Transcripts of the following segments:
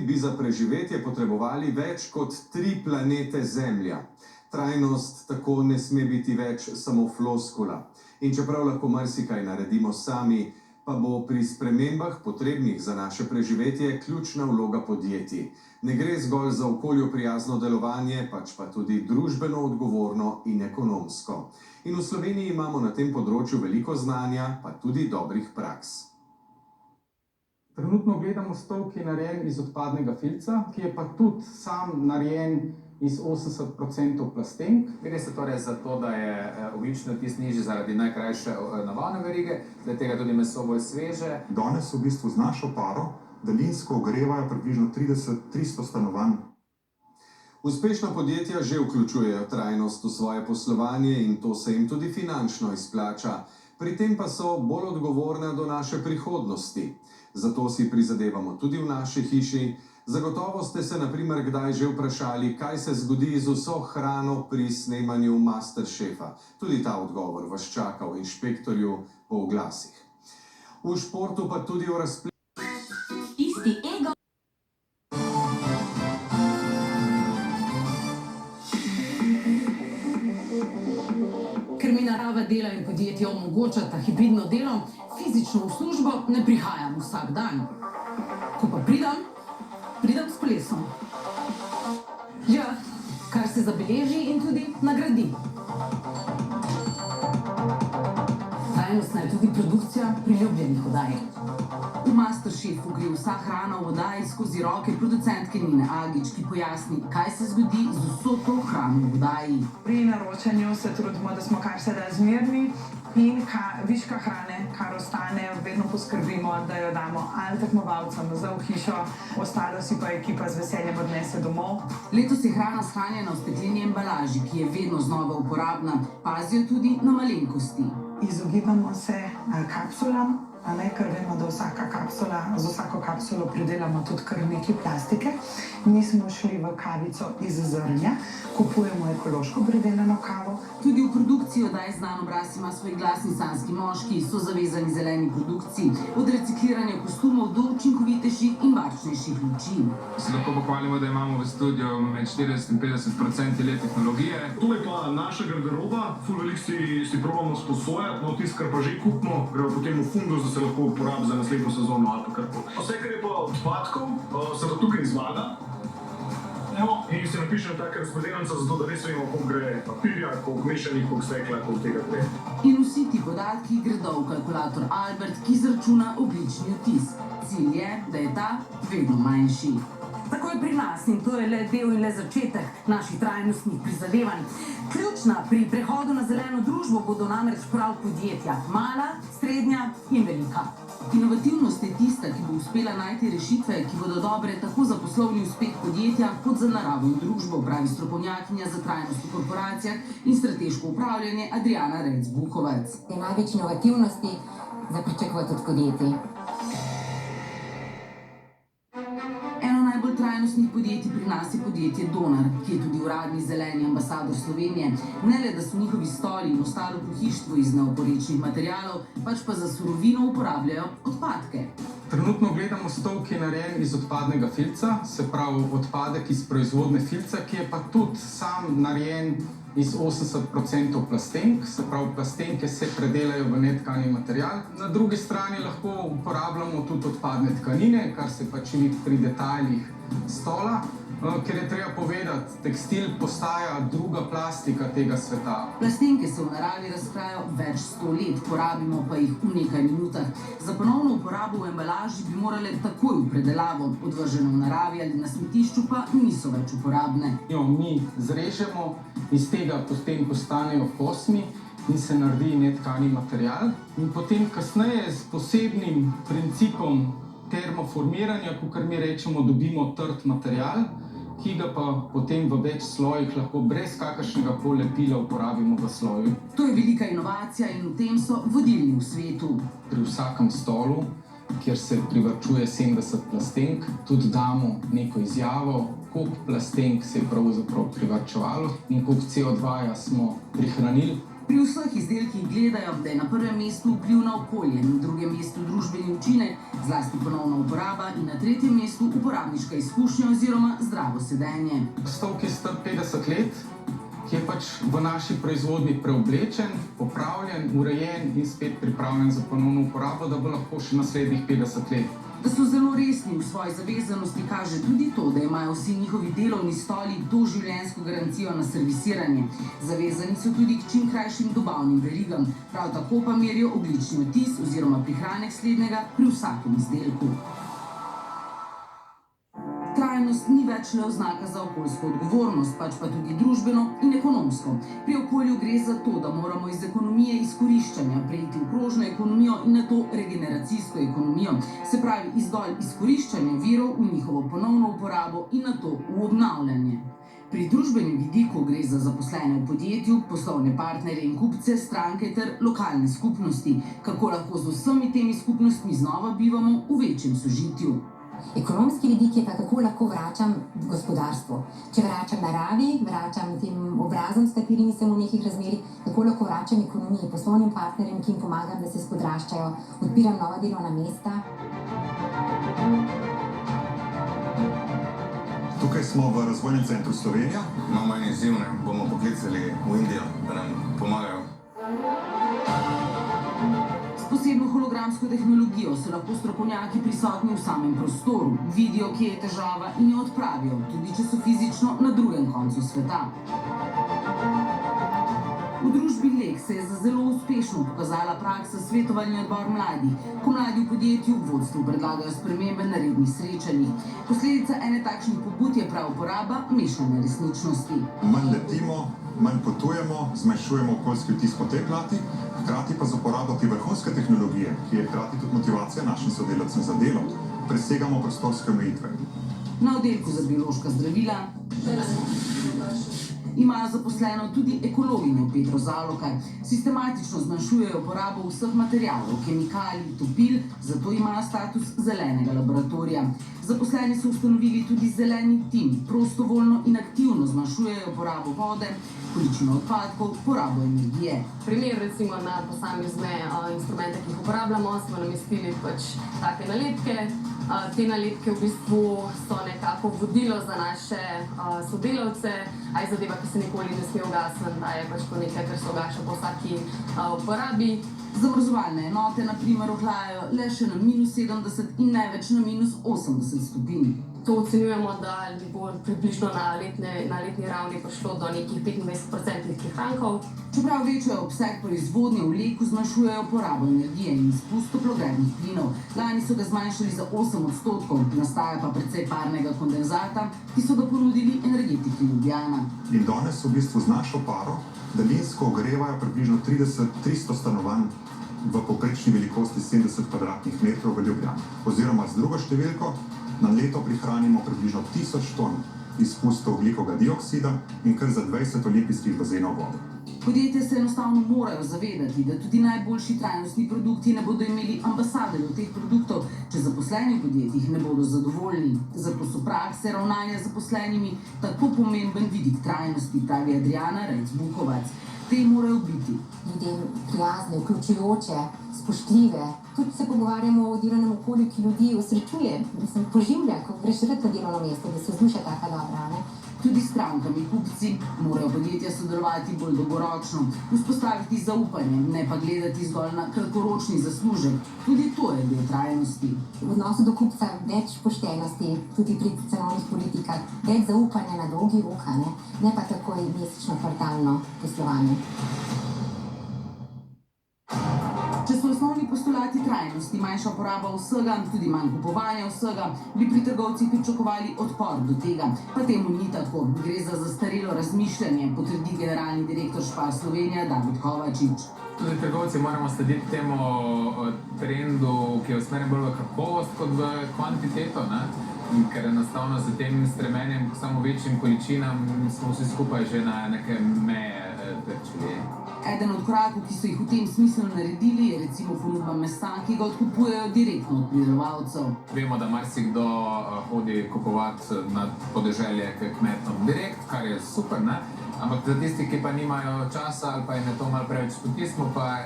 Bi za preživetje potrebovali več kot 3 planete Zemlja. Trajnost tako ne sme biti več samo floskula. In čeprav lahko marsikaj naredimo sami, pa bo pri spremembah potrebnih za naše preživetje ključna vloga podjetij. Ne gre zgolj za okolju prijazno delovanje, pač pa tudi družbeno odgovorno in ekonomsko. In v Sloveniji imamo na tem področju veliko znanja, pa tudi dobrih praks. Trenutno gledamo stol, ki je narejen iz odpadnega filca, ki je pa tudi sam narejen iz 80% plastenk. Gre se torej za to, da je ogljični odtis nižji zaradi najkrajše nabavne verige, zaradi tega tudi meso bolj sveže. Danes v bistvu z našo paro daljinsko ogrevajo približno 300 stanovanj. Uspešna podjetja že vključujejo trajnost v svoje poslovanje in to se jim tudi finančno izplača. Pri tem pa so bolj odgovorna do naše prihodnosti. Zato si prizadevamo tudi v naši hiši. Zagotovo ste se na primer kdaj že vprašali, kaj se zgodi z vso hrano pri snemanju Masterchefa. Tudi ta odgovor vas čaka v inšpektorju po oglasih. V športu pa tudi v razpletu. Isti ego. Ker mi narava dela in podjetja omogočata hibridno delo, fizično v službo ne prihajam vsak dan. Ko pa pridem s kolesom. Ja, kar se zabeleži in tudi nagradi. Trajnostna je tudi produkcija priljubljenih oddaj. V Masterchefu gre vsa hrana v oddaji skozi roke producentke Nine Agič, ki pojasni, kaj se zgodi z vso to hrano v oddaji. Pri naročanju se trudimo, da smo kar se da zmerni in viška hrane, kar ostane, vedno poskrbimo, da jo damo ali tekmovalcem za v hišo, ostalo si pa ekipa z veseljem odnese domov. Letos je hrana shranjena v stekleni embalaži, ki je vedno znova uporabna. Pazijo tudi na malenkosti. Izogibamo se kapsulam, ker vemo, da z vsako kapsulo pridelamo tudi kar nekaj plastike. Nismo šli v kavico iz zrnja, kupujemo ekološko pridelano kavo. Tudi v produkciji oddaj Znan obraz ima svoj glas in sanjski moški, so zavezani zeleni produkciji, od recikliranja kostumov do učinkovitejših in varčnejših luči. Se lahko pohvalimo, da imamo v studiu med 40 in 50% le tehnologije. To je pa naša garderoba, ful veliko si probamo sposojati, no tisto, kar pa že kupimo, gre potem v fundus, da se lahko uporabi za naslednjo sezono ali pa karkoli. Vse, kar je pa odpadkov, se pa tukaj izvaga. In si napišem take razpredelnice, zato da res vemo, koliko gre papirja, koliko mešanih, koliko stekla, koliko tega gre. In vsi ti podatki gredo v kalkulator Albert, ki izračuna ogljični odtis. Cilj je, da je ta vedno manjši. Tako je pri nas in to je le del in le začetek naših trajnostnih prizadevanj. Ključna pri prehodu na zeleno družbo bodo namreč prav podjetja, mala, srednja in velika. Inovativnost je tista, ki bo uspela najti rešitve, ki bodo dobre tako za poslovni uspeh podjetja, kot za naravo in družbo, pravi strokovnjakinja za trajnost v korporacijah in strateško upravljanje Adriana Rejc-Bukovec. Te največ inovativnosti za pričakovati od podjetij. Trajnostnih podjetij pri nas je podjetje Donar, ki je tudi uradni zeleni ambasador Slovenije. Ne le, da so njihovi stoli in ostalo pohištvo iz neoporečnih materialov, pač pa za surovino uporabljajo odpadke. Trenutno gledamo stol, ki je narejen iz odpadnega filca, se pravi odpadek iz proizvodne filca, ki je pa tudi sam narejen iz 80% plastenk, se pravi plastenke se predelajo v netkani material. Na drugi strani lahko uporabljamo tudi odpadne tkanine, kar se pač vidi pri detaljih stola, ker je treba povedati, tekstil postaja druga plastika tega sveta. Plastenke se v naravi razkrajajo več 100 let, porabimo pa jih v nekaj minutah. Za ponovno uporabo v embalaži bi morale takoj v predelavo, odvržene v naravi ali na smetišču pa niso več uporabne. Mi zrežemo, iz tega potem postanejo kosmi in se naredi netkani material. In potem kasneje s posebnim principom termoformiranja, kakor mi rečemo, dobimo trd material, ki ga pa potem v več slojih lahko brez kakršnega koli lepila uporabimo v sloju. To je velika inovacija in v tem so vodilni v svetu. Pri vsakem stolu, kjer se privarčuje 70 plastenk, tudi damo neko izjavo, koliko plastenk se je pravzaprav privarčevalo in koliko CO2 smo prihranili. Pri vseh izdelkih gledajo, da je na prvem mestu vpliv na okolje, na drugem mestu družbeni učinek, zlasti ponovna uporaba in na tretjem mestu uporabniška izkušnja oziroma zdravo sedenje. Stol, ki je star 50 let, ki je pač v naši proizvodnji preoblečen, popravljen, urejen in spet pripravljen za ponovno uporabo, da bo lahko še naslednjih 50 let. Da so zelo resni v svoji zavezanosti, kaže tudi to, da imajo vsi njihovi delovni stoli doživljenjsko garancijo na servisiranje. Zavezani so tudi k čim krajšim dobavnim verigam, prav tako pa merijo ogljični odtis oziroma prihranek slednjega pri vsakem izdelku. Trajnost ni več le oznaka za okoljsko odgovornost, pač pa tudi družbeno in ekonomsko. Pri okolju gre za to, da moramo iz ekonomije izkoriščanja preiti v krožno ekonomijo in nato regeneracijsko ekonomijo, se pravi zgolj izkoriščanje virov v njihovo ponovno uporabo in nato v obnavljanje. Pri družbenem vidiku gre za zaposlene v podjetju, poslovne partnerje in kupce, stranke ter lokalne skupnosti, kako lahko z vsemi temi skupnostmi znova bivamo v večjem sožitju. Ekonomski vidik je pa, kako lahko vračam gospodarstvo. Če vračam naravi, vračam tem obrazom, s katerimi sem v nekih razmerih, kako lahko vračam ekonomiji, poslovnim partnerjem, ki jim pomagam, da se spodraščajo, odpiram nova delovna mesta. Tukaj smo v Razvojnem centru Slovenija. Imamo en izziv, bomo poklicali v Indijo, da nam pomagajo. S posebno hologramsko tehnologijo so lahko strokovnjaki prisotni v samem prostoru, vidijo, kje je težava in jo odpravijo, tudi če so fizično na drugem koncu sveta. V družbi Lek se je za zelo uspešno pokazala praksa svetovalni odbor mladih, ko mladi v podjetju v vodstvu predlagajo spremembe na rednih srečanjih. Posledica ene takšnih pobud je prav uporaba mešane resničnosti. Manj letimo, manj potujemo, zmanjšujemo okoljski vtis po tej plati, hkrati pa z uporabo te vrhunske tehnologije, ki je hkrati tudi motivacija našim sodelavcem za delo, presegamo prostorske omejitve. Na oddelku za biološka zdravila imajo zaposleno tudi ekologinjo Petro Zalokar. Sistematično zmanjšujejo porabo vseh materialov, kemikalij, topil, zato imajo status zelenega laboratorija. Zaposleni so ustanovili tudi zeleni tim, prostovoljno in aktivno zmanjšujejo porabo vode, količino odpadkov, porabo energije. Primer recimo na posamezne instrumente, ki jih uporabljamo, smo namestili pač take nalepke. Te nalepke v bistvu so nekako vodilo za naše sodelavce, a je zadeva, ki se nikoli ne sme ugasniti, da je pač to nekaj, kar se ugaša po vsaki uporabi. Zamrzovalne enote na primer ohlajajo le še na -70 in največ na -80 stopinj. To ocenjujemo, da bo približno na letni ravni prišlo do nekih 25% prihrankov. Čeprav večajo obseg proizvodnje v Leku, zmanjšujejo porabo energije in izpust toplogrednih plinov. Lani so ga zmanjšali za 8%, nastaja pa precej parnega kondenzata, ki so ga ponudili Energetiki Ljubljana. In danes v bistvu z našo paro daljinsko ogrevajo približno 300 stanovanj v povprečni velikosti 70 kvadratnih metrov v Ljubljani. Oziroma z drugo številko, na leto prihranimo približno 1000 ton izpustov ogljikovega dioksida in kar za 20 olimpijskih bazenov vode. Podjetja se enostavno morajo zavedati, da tudi najboljši trajnostni produkti ne bodo imeli ambasadorjev teh produktov, če zaposleni v podjetjih ne bodo zadovoljni. Zato so prakse ravnanja z zaposlenimi tako pomemben vidik trajnosti, pravi Adriana Rejc-Bukovac. Te morajo biti ljudem prijazne, vključujoče, spoštljive. Tudi se pogovarjamo o delovnem okolju, ki ljudi osrečuje, da se poživlja, ko greš na delovno mesto, da se vzdušja taka dobra, ne? Tudi strankami kupci morajo podjetja sodelovati bolj dolgoročno, vzpostaviti zaupanje, ne pa gledati zgolj na kratkoročni zaslužek. Tudi to je del trajnosti. V odnosu do kupca več poštenosti, tudi pri cenovnih politikah, več zaupanja na dolgi rok, ne pa takoj mesečno kvartalno poslovanje. Če so osnovni postulati trajnosti manjša poraba vsega, tudi manj kupovanja vsega, bi pri trgovcih pričakovali odpor do tega. Pa temu ni tako. Gre za zastarelo razmišljanje, potrdi generalni direktor Spar Slovenija David Kovačič. Tudi trgovci moramo slediti temu trendu, ki je usmerjen bolj v kakovost kot v kvantiteto, ker enostavno z tem stremenjem k samo večjim količinam smo vsi skupaj že na neke meje trčili. Eden od korakov, ki so jih v tem smislu naredili, je recimo ponudba mesa, ki ga odkupujejo direktno od pridelovalcev. Vemo, da marsikdo hodi kupovati na podeželje k kmetom direkt, kar je super, Ampak za tisti, ki pa nimajo časa ali pa jim je to malo preveč poti, smo pa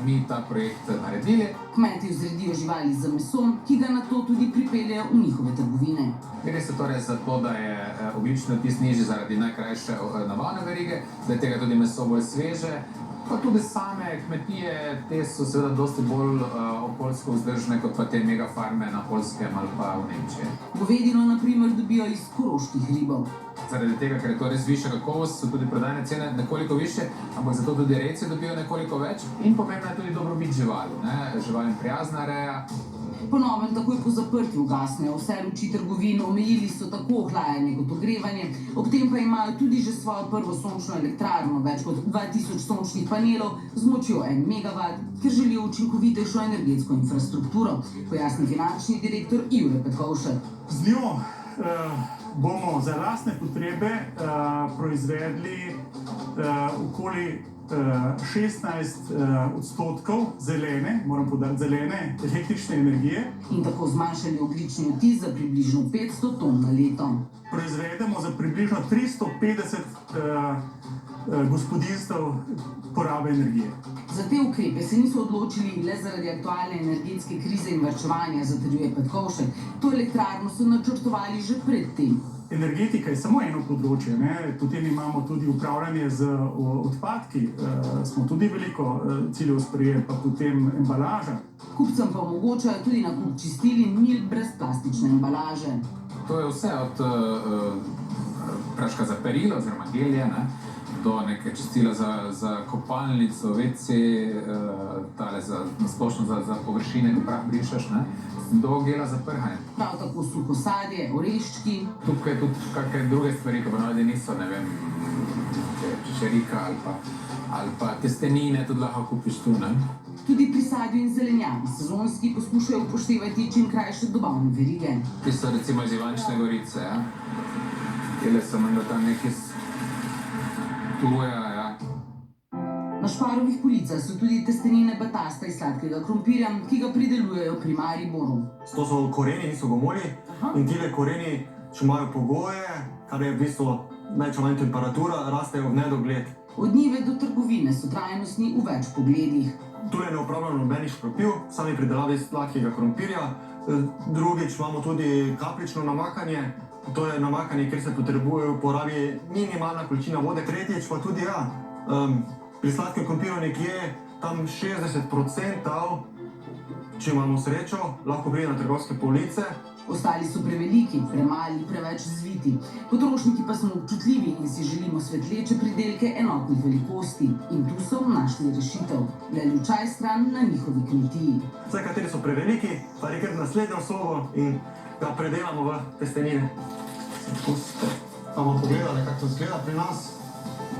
mi ta projekt naredili. Kmeti vzredijo živali za mesom, ki ga nato tudi pripeljejo v njihove trgovine. Gre se torej za to, da je ogljični odtis nižji zaradi najkrajše nabavne verige, da je tega tudi meso bolj sveže. Pa tudi same kmetije, te so seveda dosti bolj okoljsko vzdržne kot pa te megafarme na Poljskem ali pa v Nemčiji. Govedino, na primer, dobijo iz koroških hribov. Zaradi tega, ker je to res višja kakovost, so tudi prodajne cene nekoliko više, ampak zato tudi rejci dobijo nekoliko več in pomembna je tudi dobrobit živali, živalim prijazna reja. Po novem, takoj po zaprtju ugasnejo vse luči trgovin, omejili so tako ohlajanje kot ogrevanje, ob tem pa imajo tudi že svojo prvo sončno elektrarno, več kot 2000 sončnih panelov z močjo 1 megawatt, ker želijo učinkovitejšo energetsko infrastrukturo, pojasni finančni direktor Jure Petkovšek. Z njo bomo za lastne potrebe proizvedli okoli 16% zelene, moram poudariti zelene, električne energije. In tako zmanjšali ogljični odtis za približno 500 ton na leto. Proizvedemo za približno 350 gospodinjstv porabe energije. Za te ukrepe se niso odločili le zaradi aktualne energetske krize in varčevanja, zatrjuje Petkovšek. To elektrarno so načrtovali že predtem. Energetika je samo eno področje, potem imamo tudi upravljanje z odpadki, smo tudi veliko ciljev sprejeli, pa potem embalaža. Kupcem pa omogočajo tudi nakup čistil in mil brez plastične embalaže. To je vse od praška za perilo oziroma gelje, do neke čistila za kopalnico, WC, splošno za površine, ko prah brišeš, do gela za prhanje. Prav tako suho sadje, oreščki. Tukaj tudi kakšne druge stvari, ko ponavadi niso, ne vem, češerika ali pa testenine, tudi lahko kupiš tu, Tudi pri sadju in zelenjavi sezonski poskušajo upoštevati čim krajše dobavne verige. Ti so recimo iz Ivančne Gorice, Tele so menda tam neki tuja, Na Šparovih policah so tudi testenine batasta iz sladkega krompirja, ki ga pridelujejo pri Mariboru. To so koreni, niso gomolji. In tile koreni, če imajo pogoje, kar je v bistvu več ali manj temperatura, rastejo v nedogled. Od njive do trgovine so trajnostni v več pogledih. Tule ne uporabljamo nobenih škropiv, sami pridelavi sladkega krompirja. Drugič imamo tudi kapljično namakanje. To je namakanje, kjer se porabi minimalna količina vode. Tretjič pa tudi pri sladkem krompirju nekje tam 60%, če imamo srečo, lahko pride na trgovske police. Ostali so preveliki, premali, preveč zviti. Potrošniki pa smo občutljivi in si želimo svetleče pridelke enotnih velikosti. In tu so našli rešitev. Le lučaj stran na njihovi kmetiji. Vse, kateri so preveliki, pa rekli v naslednjo sobo in ga predelamo v testenine. Bomo pogledali, kako to izgleda pri nas.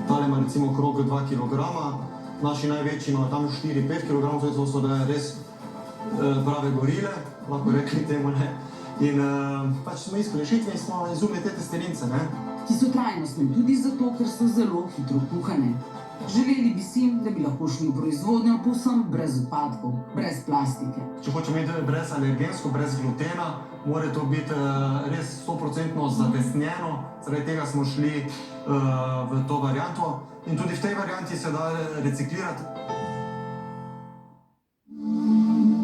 Tale ima recimo okrog 2 kg, naši največji imajo tam 4-5 kg, to so res prave gorile, lahko rekli temu. In pač smo iskali rešitve in smo izumili te testenince. Ki so trajnostne tudi zato, ker so zelo hitro kuhane. Želeli bi si, da bi lahko šli v proizvodnjo povsem brez odpadkov, brez plastike. Če hočemo imeti brez alergensko, brez glutena, mora to biti res 100% zatesnjeno, zaradi tega smo šli v to varianto in tudi v tej varianti se da reciklirati.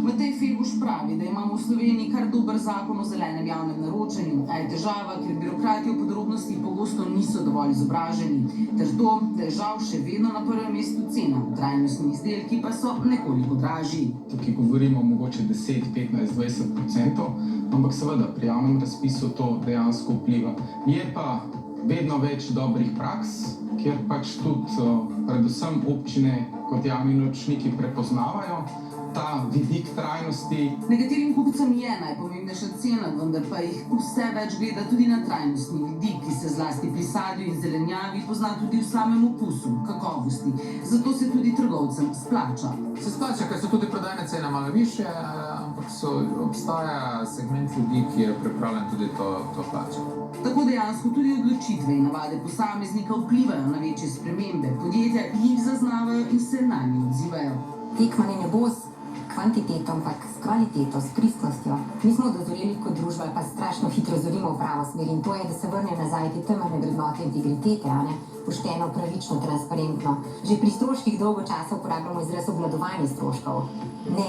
Matej Feguš pravi, da imamo v Sloveniji kar dober zakon o zelenem javnem naročanju, a je težava, ker birokrati o podrobnostih pogosto niso dovolj izobraženi, ter to, da je žal še vedno na prvem mestu cena, trajnostni izdelki pa so nekoliko dražji. Tukaj govorimo mogoče 10, 15, 20%, ampak seveda pri javnem razpisu to dejansko vpliva. Je pa vedno več dobrih praks, kjer pač tudi predvsem občine kot javni naročniki prepoznavajo ta vidik trajnosti. Nekaterim kupcem je najpomembnejša cena, vendar pa jih vse več gleda tudi na trajnostni vidik, ki se zlasti pri sadju in zelenjavi pozna tudi v samem okusu, kakovosti. Zato se tudi trgovcem splača. Se splača, ker so tudi prodajne cene malo višje, ampak obstaja segment ljudi, ki je pripravljen tudi to plačati. Tako dejansko tudi odločitve in navade posameznika vplivajo na večje spremembe. Podjetja jih zaznavajo in se nanje odzivajo. Tekmanje ne bo kvantiteto, ampak s kvaliteto, s pristnostjo. Mi smo dozoreli kot družba, pa strašno hitro zorimo v pravo smer in to je, da se vrne nazaj te temeljne vrednote integritete, a ne? Pošteno, pravično, transparentno. Že pri stroških dolgo časa uporabljamo izraz obvladovanje stroškov, ne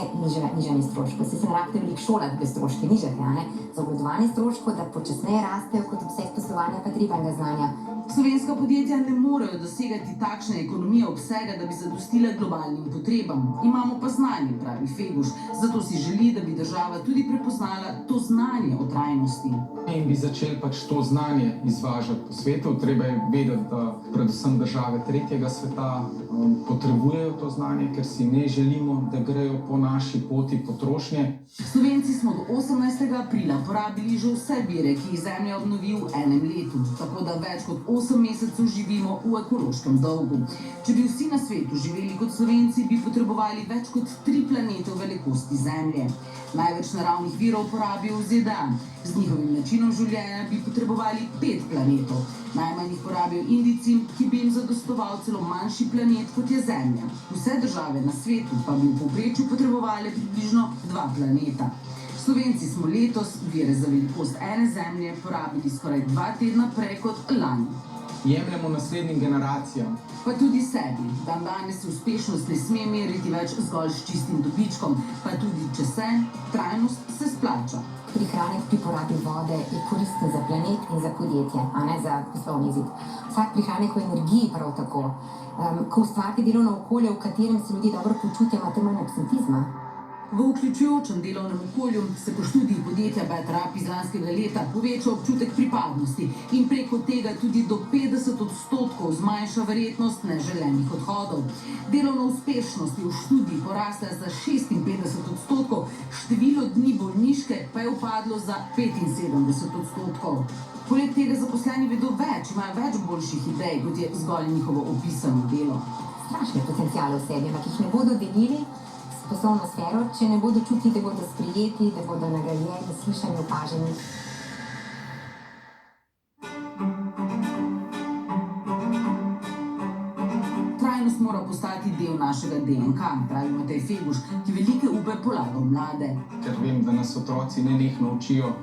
nižanje stroškov. Se ne rabite veliko šolati, da stroške nižate, a ne? Za obvladovanje stroškov, da počasneje rastejo kot obseg poslovanja potrebnega znanja. Slovenska podjetja ne morejo dosegati takšne ekonomije obsega, da bi zadostile globalnim potrebam. Imamo pa znanje, pravi Feguš, zato si želi, da bi država tudi prepoznala to znanje o trajnosti. In bi začeli pač to znanje izvažati po svetu. Treba je vedeti, da predvsem države tretjega sveta potrebujejo to znanje, ker si ne želimo, da grejo po naši poti potrošnje. Slovenci smo do 18. aprila porabili že vse vire, ki jih Zemlja obnovi v enem letu, tako da več kot 8 mesecev živimo v ekološkem dolgu. Če bi vsi na svetu živeli kot Slovenci, bi potrebovali več kot 3 planete v velikosti Zemlje. Največ naravnih virov porabijo v ZDA. Z njihovim načinom življenja bi potrebovali 5 planetov. Najmanj jih porabijo Indijci, ki bi jim zadostoval celo manjši planet, kot je Zemlja. Vse države na svetu pa bi v povprečju potrebovali približno 2 planeta. Slovenci smo letos vire za velikost ene Zemlje porabili skoraj 2 tedna prej kot lani. Jemljemo naslednjim generacijam. Pa tudi sebi. Dan danes se uspešnost ne sme meriti več zgolj s čistim dobičkom, pa tudi če se, trajnost se splača. Prihranek pri porabi vode je koristen za planet in za podjetje, a ne za poslovni izid. Vsak prihranek v energiji prav tako. Ko ustvarite delovno okolje, v katerem se ljudje dobro počutijo, imate manj absentizma. V vključujočem delovnem okolju se po študiji podjetja BetterUp iz lanskega leta poveča občutek pripadnosti in preko tega tudi do 50% zmanjša verjetnost neželenih odhodov. Delovna uspešnost je v študiji porasla za 56%, število dni bolniške pa je upadlo za 75%. Poleg tega zaposleni vedo več, imajo več boljših idej, kot je zgolj njihovo opisano delo. Strašne potenciale v sebi, ampak jih ne bodo delili s poslovno sfero, če ne bodo čutili, da bodo sprejeti, da bodo nagrajeni, slišani, opaženi. Trajnost mora postati del našega DNK, pravi Matej Feguš, ki velike upe polaga v mlade. Ker vem, da nas otroci nenehno učijo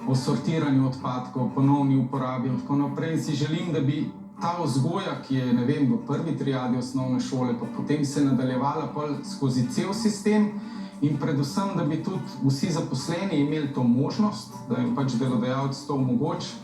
o sortiranju odpadkov, ponovni uporabi in tako naprej. Si želim, da bi ta vzgoja, ki je, ne vem, v prvi triadi osnovne šole, pa potem se nadaljevala skozi cel sistem in predvsem, da bi tudi vsi zaposleni imeli to možnost, da jim pač delodajalec to omogoči,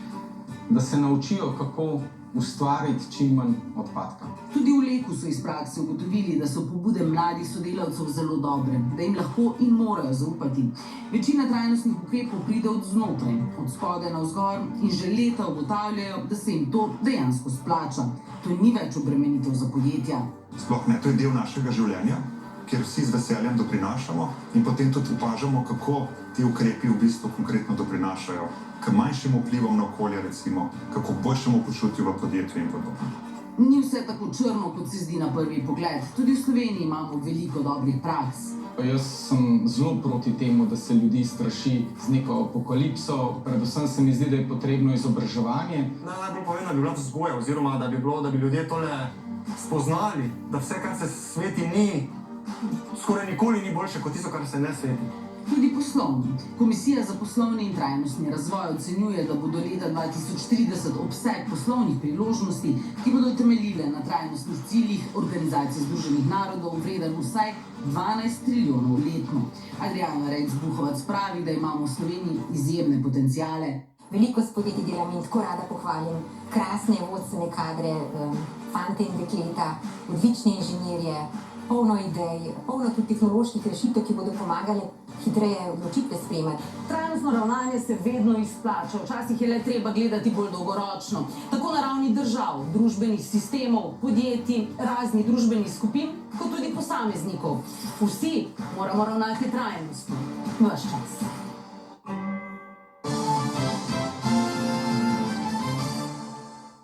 da se naučijo, kako ustvariti čim manj odpadka. Tudi v Leku so iz prakse ugotovili, da so pobude mladih sodelavcev zelo dobre, da jim lahko in morajo zaupati. Večina trajnostnih ukrepov pride od znotraj, od spodaj navzgor in že leta ugotavljajo, da se jim to dejansko splača. To ni več obremenitev za podjetja. Sploh ne, to je del našega življenja, kjer vsi z veseljem doprinašamo in potem tudi opažamo, kako ti ukrepi v bistvu konkretno doprinašajo k manjšim vplivom na okolje, recimo, kako boljšemu počutju v podjetju in podobno. Ni vse tako črno, kot se zdi na prvi pogled. Tudi v Sloveniji imamo veliko dobrih praks. Jaz sem zelo proti temu, da se ljudi straši z neko apokalipso. Predvsem se mi zdi, da je potrebno izobraževanje. Najbolj pomembno bi bila vzgoja, oziroma da bi ljudje tole spoznali, da vse, kar se sveti, skoraj nikoli ni boljše kot tisto, kar se ne sveti. Tudi poslovni. Komisija za poslovni in trajnostni razvoj ocenjuje, da bo do leta 2030 obseg poslovnih priložnosti, ki bodo temeljile na trajnostnih ciljih Organizacije združenih narodov, vreden vsaj 12 trilijonov letno. Adriana Rejc-Buhovac pravi, da imamo v Sloveniji izjemne potenciale. Veliko s podjetji delam in tako rada pohvalim. Krasne vodstvene kadre, fante in dekleta, odlične inženirje, polno idej, polno tudi tehnoloških rešitev, ki bodo pomagali hitreje odločitve sprejemati. Trajnostno ravnanje se vedno izplača, včasih je le treba gledati bolj dolgoročno. Tako na ravni držav, družbenih sistemov, podjetij, raznih družbenih skupin, kot tudi posameznikov. Vsi moramo ravnati trajnostno. Ves čas.